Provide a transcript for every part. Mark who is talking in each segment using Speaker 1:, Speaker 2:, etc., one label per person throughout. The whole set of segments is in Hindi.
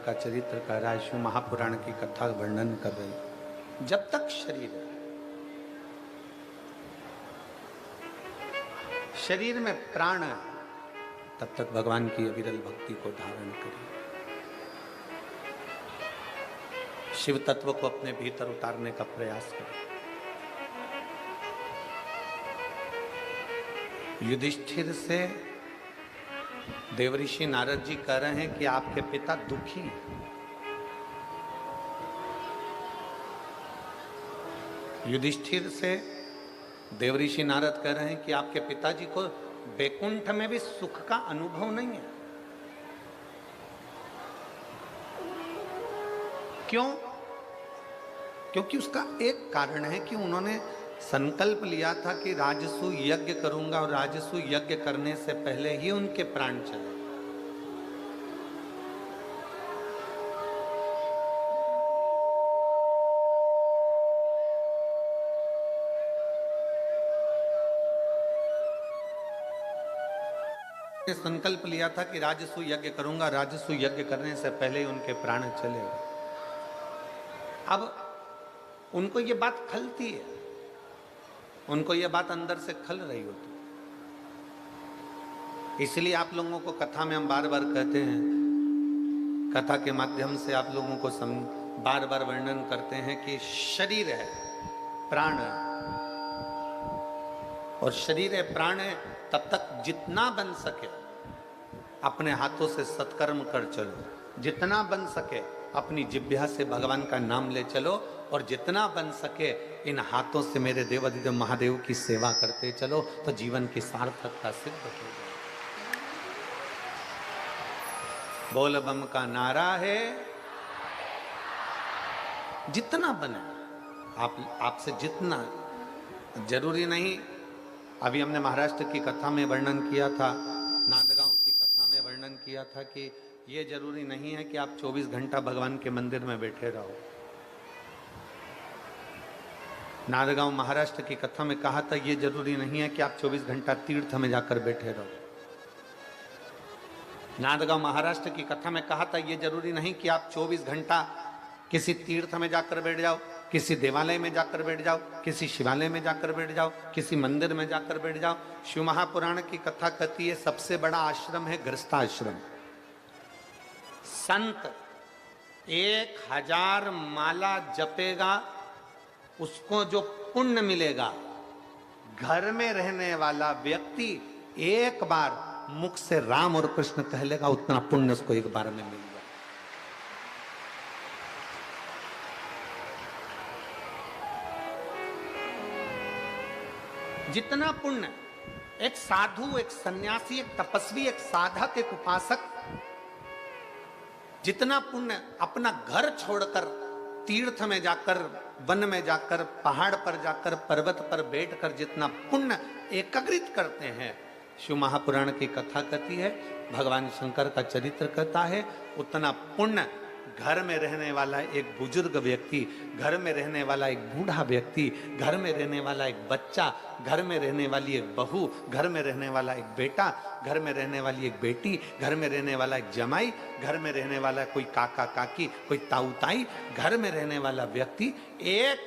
Speaker 1: का चरित्र कह रहा है, शिव महापुराण की कथा वर्णन कर रही है। जब तक शरीर है, शरीर में प्राण है, तब तक भगवान की अविरल भक्ति को धारण करिए। शिव तत्व को अपने भीतर उतारने का प्रयास करें। युधिष्ठिर से देवऋषि नारद जी कह रहे हैं कि आपके पिता दुखी हैं। युधिष्ठिर से देवऋषि नारद कह रहे हैं कि आपके पिताजी को वैकुंठ में भी सुख का अनुभव नहीं है। क्यों? क्योंकि उसका एक कारण है कि उन्होंने संकल्प लिया था कि राजसू यज्ञ करूंगा और राजसू यज्ञ करने से पहले ही उनके प्राण चले। संकल्प लिया था कि राजसू यज्ञ करूंगा, राजसू यज्ञ करने से पहले ही उनके प्राण चले। अब उनको ये बात खलती है, उनको ये बात अंदर से खल रही होती। इसलिए आप लोगों को कथा में हम बार बार कहते हैं, कथा के माध्यम से आप लोगों को बार बार वर्णन करते हैं कि शरीर है, प्राण है, और शरीर है, प्राण है, तब तक जितना बन सके अपने हाथों से सत्कर्म कर चलो, जितना बन सके अपनी जिह्वा से भगवान का नाम ले चलो, और जितना बन सके इन हाथों से मेरे देवाधिदेव महादेव की सेवा करते चलो, तो जीवन की सार्थकता सिद्ध हो जाए। बोल बम का नारा है, जितना बने आपसे जितना, जरूरी नहीं। अभी हमने महाराष्ट्र की कथा में वर्णन किया था, नांदगांव की कथा में वर्णन किया था कि ये जरूरी नहीं है कि आप 24 घंटा भगवान के मंदिर में बैठे रहो। नांदगांव महाराष्ट्र की कथा में कहा था ये जरूरी नहीं है कि आप 24 घंटा तीर्थ में जाकर बैठे रहो। नांदगांव महाराष्ट्र की कथा में कहा था ये जरूरी नहीं कि आप 24 घंटा किसी तीर्थ में जाकर बैठ जाओ, किसी देवालय में जाकर बैठ जाओ, किसी शिवालय में जाकर बैठ जाओ, किसी मंदिर में जाकर बैठ जाओ। शिव महापुराण की कथा कहती है सबसे बड़ा आश्रम है गृहस्थाश्रम। संत 1000 माला जपेगा, उसको जो पुण्य मिलेगा, घर में रहने वाला व्यक्ति एक बार मुख से राम और कृष्ण कह लेगा, उतना पुण्य उसको एक बार में मिल जाए। जितना पुण्य एक साधु, एक सन्यासी, एक तपस्वी, एक साधक, एक उपासक, जितना पुण्य अपना घर छोड़कर तीर्थ में जाकर, वन में जाकर, पहाड़ पर जाकर, पर्वत पर बैठकर जितना पुण्य एकत्रित करते हैं, शिव महापुराण की कथा कहती है, भगवान शंकर का चरित्र कहता है, उतना पुण्य घर में रहने वाला एक बुजुर्ग व्यक्ति, घर में रहने वाला एक बूढ़ा व्यक्ति, घर में रहने वाला एक बच्चा, घर में रहने वाली एक बहू, घर में रहने वाला एक बेटा, घर में रहने वाली एक बेटी, घर में रहने वाला एक जमाई, घर में रहने वाला कोई काका काकी, कोई ताऊ ताई, घर में रहने वाला व्यक्ति एक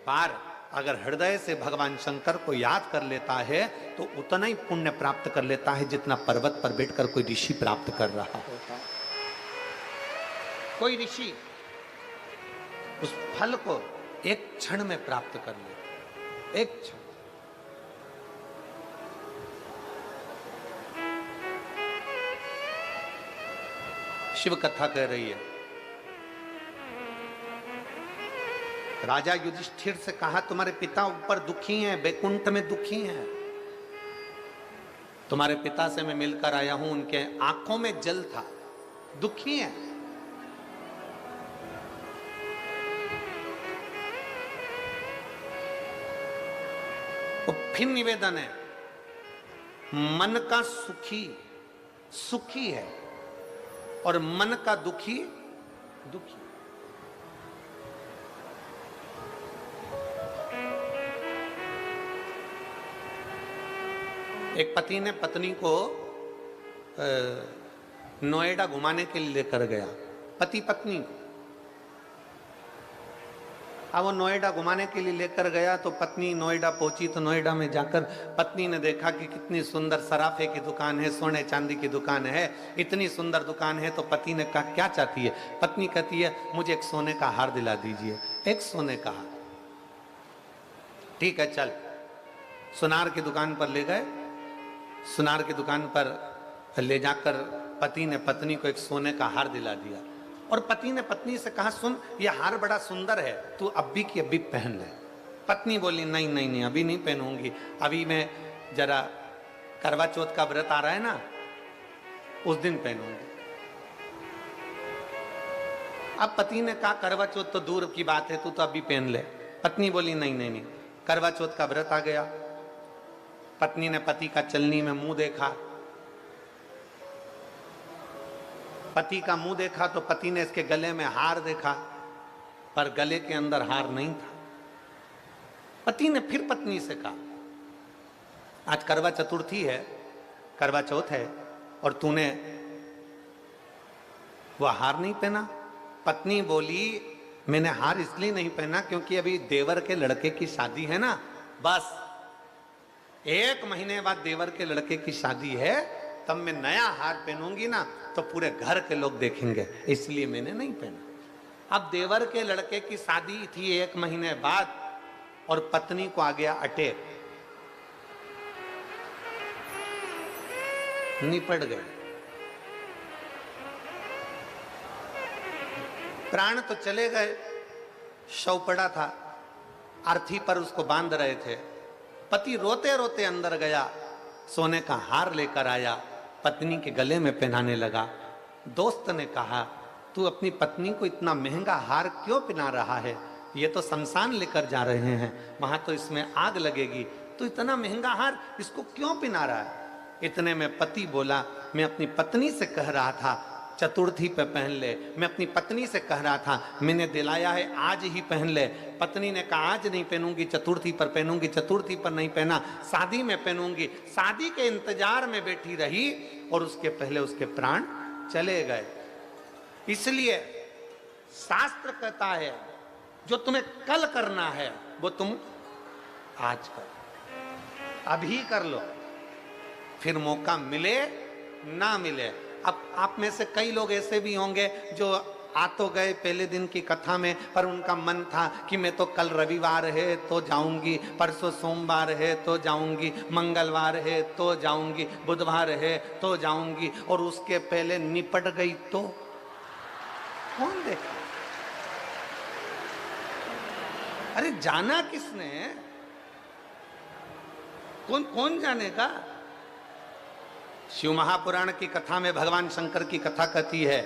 Speaker 1: बार अगर हृदय से भगवान शंकर को याद कर लेता है तो उतना ही पुण्य प्राप्त कर लेता है जितना पर्वत पर बैठकर कोई ऋषि प्राप्त कर रहा होता है। कोई ऋषि उस फल को एक क्षण में प्राप्त कर ले, एक क्षण। शिव कथा कह रही है, राजा युधिष्ठिर से कहा तुम्हारे पिता ऊपर दुखी हैं, वैकुंठ में दुखी हैं। तुम्हारे पिता से मैं मिलकर आया हूं, उनके आंखों में जल था, दुखी हैं। फिर निवेदन है, मन का सुखी सुखी है और मन का दुखी दुखी। एक पति ने पत्नी को नोएडा घुमाने के लिए लेकर गया। पति पत्नी को। अब वो नोएडा घुमाने के लिए लेकर गया तो पत्नी नोएडा पहुंची, तो नोएडा में जाकर पत्नी ने देखा कि कितनी सुंदर सराफे की दुकान है, सोने चांदी की दुकान है, इतनी सुंदर दुकान है। तो पति ने कहा क्या चाहती है? पत्नी कहती है मुझे एक सोने का हार दिला दीजिए। एक सोने का हार, ठीक है चल। सुनार की दुकान पर ले गए। सुनार की दुकान पर ले जाकर पति ने पत्नी को एक सोने का हार दिला दिया। और पति ने पत्नी से कहा सुन, यह हार बड़ा सुंदर है, तू अभी की अभी पहन ले। पत्नी बोली नहीं नहीं नहीं, अभी नहीं पहनूंगी, अभी मैं जरा करवा चौथ का व्रत आ रहा है ना, उस दिन पहनूंगी। अब पति ने कहा करवा चौथ तो दूर की बात है, तू तो अभी पहन ले। पत्नी बोली नहीं नहीं नहीं, करवा चौथ का व्रत आ गया। पत्नी ने पति का चलनी में मुंह देखा। पति का मुंह देखा तो पति ने इसके गले में हार देखा, पर गले के अंदर हार नहीं था। पति ने फिर पत्नी से कहा आज करवा चतुर्थी है, करवा चौथ है, और तूने वह हार नहीं पहना। पत्नी बोली मैंने हार इसलिए नहीं पहना क्योंकि अभी देवर के लड़के की शादी है ना, बस 1 महीने बाद देवर के लड़के की शादी है, तब मैं नया हार पहनूंगी ना तो पूरे घर के लोग देखेंगे, इसलिए मैंने नहीं पहना। अब देवर के लड़के की शादी थी 1 महीने बाद, और पत्नी को आ गया अटैक, निपट गए। प्राण तो चले गए, शव पड़ा था, अर्थी पर उसको बांध रहे थे। पति रोते रोते अंदर गया, सोने का हार लेकर आया, पत्नी के गले में पहनाने लगा। दोस्त ने कहा तू अपनी पत्नी को इतना महंगा हार क्यों पहना रहा है? ये तो शमशान लेकर जा रहे हैं, वहां तो इसमें आग लगेगी, तो इतना महंगा हार इसको क्यों पहना रहा है? इतने में पति बोला मैं अपनी पत्नी से कह रहा था चतुर्थी पे पहन ले, मैं अपनी पत्नी से कह रहा था, मैंने दिलाया है आज ही पहन ले। पत्नी ने कहा आज नहीं पहनूंगी, चतुर्थी पर पहनूंगी। चतुर्थी पर नहीं पहना, शादी में पहनूंगी। शादी के इंतजार में बैठी रही और उसके पहले उसके प्राण चले गए। इसलिए शास्त्र कहता है जो तुम्हें कल करना है वो तुम आज करो, अभी कर लो, फिर मौका मिले ना मिले। अब आप में से कई लोग ऐसे भी होंगे जो आ तो गए पहले दिन की कथा में, पर उनका मन था कि मैं तो कल रविवार है तो जाऊंगी, परसों सोमवार है तो जाऊंगी, मंगलवार है तो जाऊंगी, बुधवार है तो जाऊंगी, और उसके पहले निपट गई तो कौन देखा? अरे जाना किसने? कौन कौन जानेगा? शिव महापुराण की कथा में भगवान शंकर की कथा कहती है,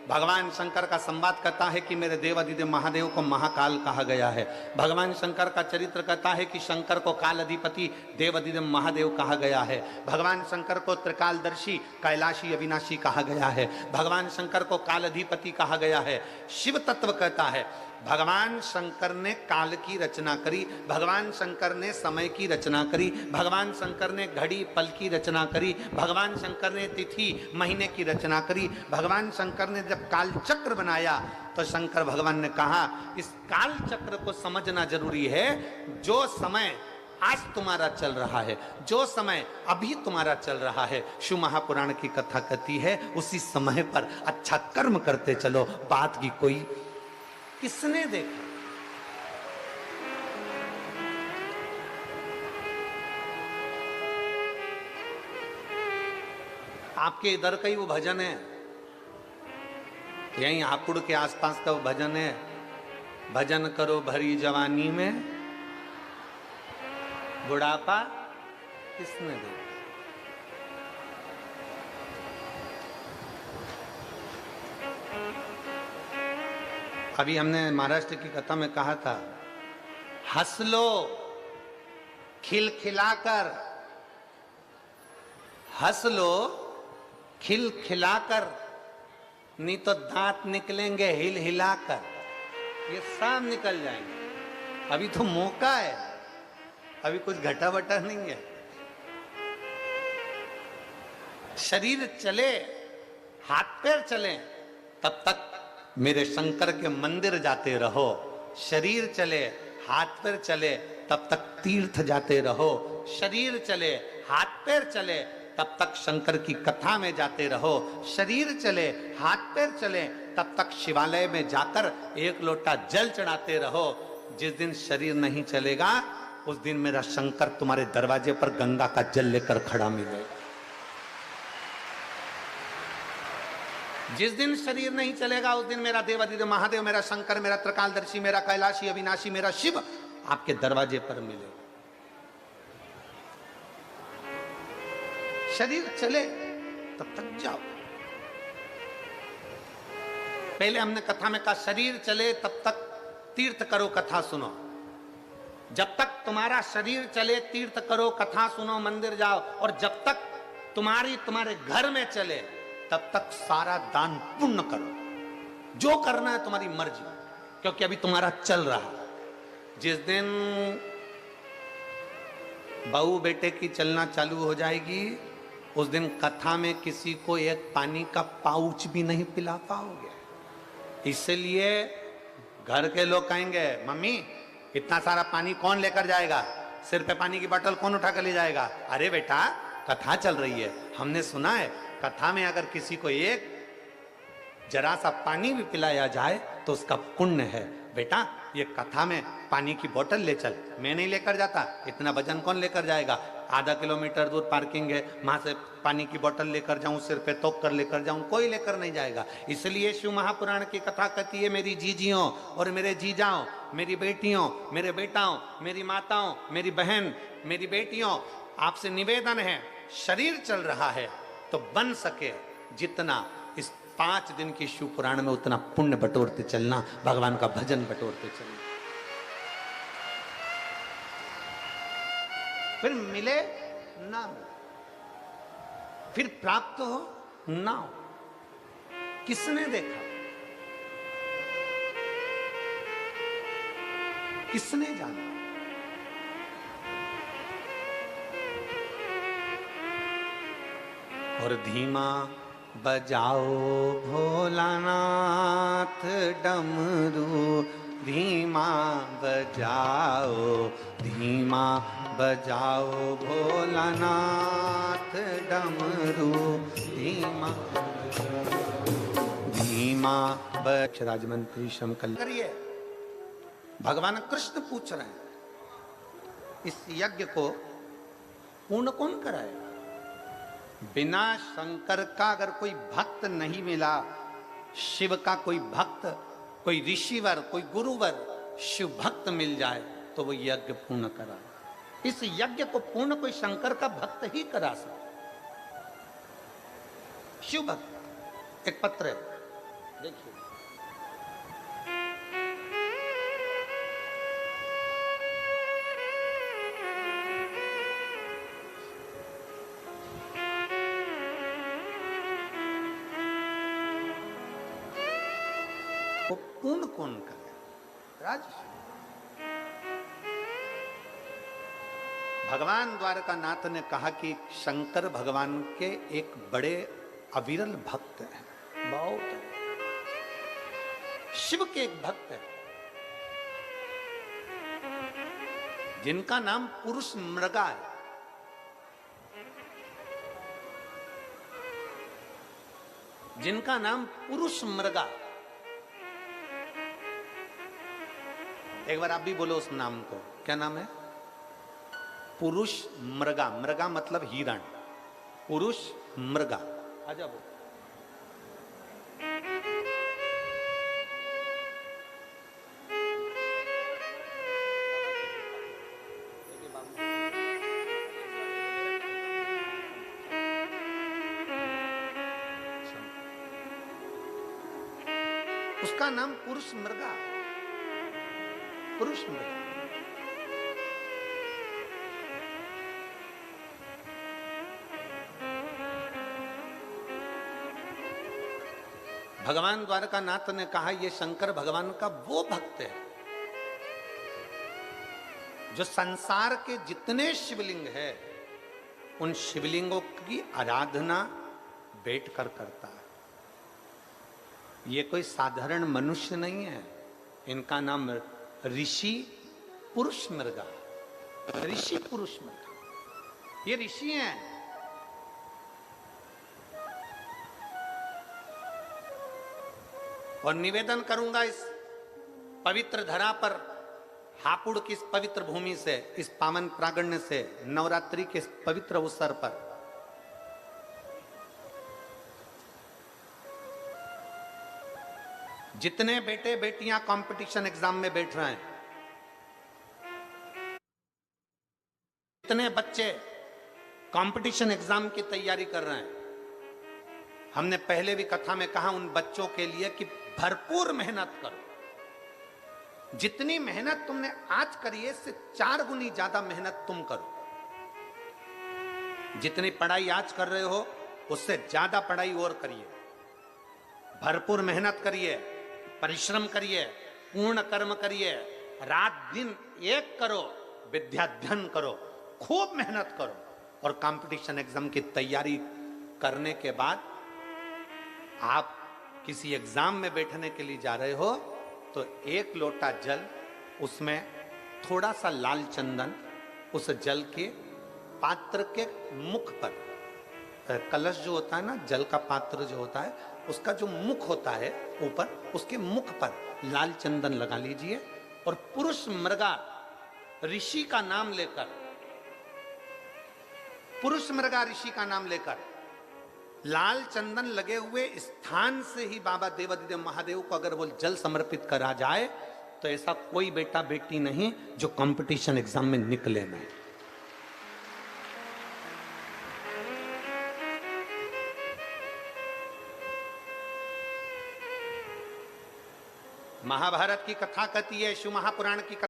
Speaker 1: भगवान शंकर का संवाद कहता है कि मेरे देव अधिदेव महादेव को महाकाल कहा गया है। भगवान शंकर का चरित्र कहता है कि शंकर को काल अधिपति देव अधिदेव महादेव कहा गया है। भगवान शंकर को त्रिकालदर्शी कैलाशी अविनाशी कहा गया है। भगवान शंकर को काल अधिपति कहा गया है। शिव तत्व कहता है भगवान शंकर ने काल की रचना करी, भगवान शंकर ने समय की रचना करी, भगवान शंकर ने घड़ी पल की रचना करी, भगवान शंकर ने तिथि महीने की रचना करी। भगवान शंकर ने जब काल चक्र बनाया तो शंकर भगवान ने कहा इस काल चक्र को समझना जरूरी है। जो समय आज तुम्हारा चल रहा है, जो समय अभी तुम्हारा चल रहा है, शिव महापुराण की कथा कहती है उसी समय पर अच्छा कर्म करते चलो। बात की कोई किसने देखा? आपके इधर का ही वो भजन है, यहीं हापुड़ के आसपास का वो भजन है, भजन करो भरी जवानी में बुढ़ापा किसने देखा? अभी हमने महाराष्ट्र की कथा में कहा था हंस लो खिलखिलाकर, हंस लो खिलखिलाकर, नहीं तो दांत निकलेंगे हिल हिलाकर, ये सब निकल जाएंगे। अभी तो मौका है, अभी कुछ घटा वटा नहीं है। शरीर चले, हाथ पैर चले, तब तक मेरे शंकर के मंदिर जाते रहो, शरीर चले हाथ पैर चले तब तक तीर्थ जाते रहो, शरीर चले हाथ पैर चले तब तक शंकर की कथा में जाते रहो, शरीर चले हाथ पैर चले तब तक शिवालय में जाकर एक लोटा जल चढ़ाते रहो। जिस दिन शरीर नहीं चलेगा उस दिन मेरा शंकर तुम्हारे दरवाजे पर गंगा का जल लेकर खड़ा मिलेगा। जिस दिन शरीर नहीं चलेगा उस दिन मेरा देवादिदेव महादेव, मेरा शंकर, मेरा त्रिकालदर्शी, मेरा कैलाशी अविनाशी, मेरा शिव आपके दरवाजे पर मिलेगा। शरीर चले तब तक जाओ। पहले हमने कथा में कहा शरीर चले तब तक तीर्थ करो, कथा सुनो। जब तक तुम्हारा शरीर चले तीर्थ करो, कथा सुनो, मंदिर जाओ। और जब तक तुम्हारे घर में चले तब तक सारा दान पुण्य करो, जो करना है तुम्हारी मर्जी, क्योंकि अभी तुम्हारा चल रहा है। जिस दिन बहू बेटे की चलना चालू हो जाएगी उस दिन कथा में किसी को एक पानी का पाउच भी नहीं पिला पाओगे। इसलिए घर के लोग कहेंगे मम्मी इतना सारा पानी कौन लेकर जाएगा, सिर पे पानी की बोतल कौन उठा कर ले जाएगा। अरे बेटा कथा चल रही है, हमने सुना है कथा में अगर किसी को एक जरा सा पानी भी पिलाया जाए तो उसका पुण्य है। बेटा ये कथा में पानी की बोतल ले चल, मैं नहीं लेकर जाता, इतना वजन कौन लेकर जाएगा। आधा किलोमीटर दूर पार्किंग है, वहां से पानी की बोतल लेकर जाऊं, सिर पे तोप कर लेकर जाऊं, कोई लेकर नहीं जाएगा। इसलिए शिव महापुराण की कथा कहती है मेरी जीजियों और मेरे जीजाओं, मेरी बेटियों, मेरे बेटाओं, मेरी माताओं, मेरी बहन, मेरी बेटियों, आपसे निवेदन है शरीर चल रहा है तो बन सके जितना इस 5 दिन की शिव पुराण में उतना पुण्य बटोरते चलना, भगवान का भजन बटोरते चलना। फिर मिले ना मिले, फिर प्राप्त हो ना हो, किसने देखा, किसने जाना। और धीमा बजाओ भोलानाथ डमरू, धीमा बजाओ, धीमा बजाओ भोलानाथ डमरू, धीमा धीमा राजमंत्री शमकल करिए। भगवान कृष्ण पूछ रहे हैं इस यज्ञ को पूर्ण कौन कराएगा। बिना शंकर का अगर कोई भक्त नहीं मिला, शिव का कोई भक्त, कोई ऋषिवर, कोई गुरुवर, शिव भक्त मिल जाए तो वो यज्ञ पूर्ण करा। इस यज्ञ को पूर्ण कोई शंकर का भक्त ही करा सकता। शिव भक्त। एक पत्र है देखिए, वो पूर्ण कौन करे। राज भगवान द्वारकानाथ ने कहा कि शंकर भगवान के एक बड़े अविरल भक्त हैं, बहुत है। शिव के एक भक्त है जिनका नाम पुरुष मृगा है। जिनका नाम पुरुष मृगा। एक बार आप भी बोलो उस नाम को, क्या नाम है। पुरुष मृगा। मृगा मतलब हिरण, पुरुष मृगा। आजा बोलो। उसका नाम पुरुष मृगा, पुरुष मृगा। भगवान द्वारकानाथ ने कहा ये शंकर भगवान का वो भक्त है जो संसार के जितने शिवलिंग है उन शिवलिंगों की आराधना बैठकर करता है। ये कोई साधारण मनुष्य नहीं है, इनका नाम ऋषि पुरुष मृगा, ऋषि पुरुष मृगा, ये ऋषि हैं। और निवेदन करूंगा इस पवित्र धरा पर, हापुड़ की इस पवित्र भूमि से, इस पावन प्रांगण से, नवरात्रि के इस पवित्र अवसर पर जितने बेटे बेटियां कंपटीशन एग्जाम में बैठ रहे हैं, जितने बच्चे कंपटीशन एग्जाम की तैयारी कर रहे हैं, हमने पहले भी कथा में कहा उन बच्चों के लिए कि भरपूर मेहनत करो। जितनी मेहनत तुमने आज करी है इससे 4 गुनी ज्यादा मेहनत तुम करो। जितनी पढ़ाई आज कर रहे हो उससे ज्यादा पढ़ाई और करिए, भरपूर मेहनत करिए, परिश्रम करिए, पूर्ण कर्म करिए, रात दिन एक करो, विद्याध्ययन करो, खूब मेहनत करो। और कंपटीशन एग्जाम की तैयारी करने के बाद आप किसी एग्जाम में बैठने के लिए जा रहे हो तो 1 लोटा जल, उसमें थोड़ा सा लाल चंदन, उस जल के पात्र के मुख पर, कलश जो होता है ना, जल का पात्र जो होता है उसका जो मुख होता है ऊपर, उसके मुख पर लाल चंदन लगा लीजिए और पुरुष मृगा ऋषि का नाम लेकर, पुरुष मृगा ऋषि का नाम लेकर लाल चंदन लगे हुए स्थान से ही बाबा देवाधिदेव महादेव को अगर वो जल समर्पित करा जाए तो ऐसा कोई बेटा बेटी नहीं जो कंपटीशन एग्जाम में निकले नहीं। महाभारत की कथा कहती है, शिव महापुराण की कथा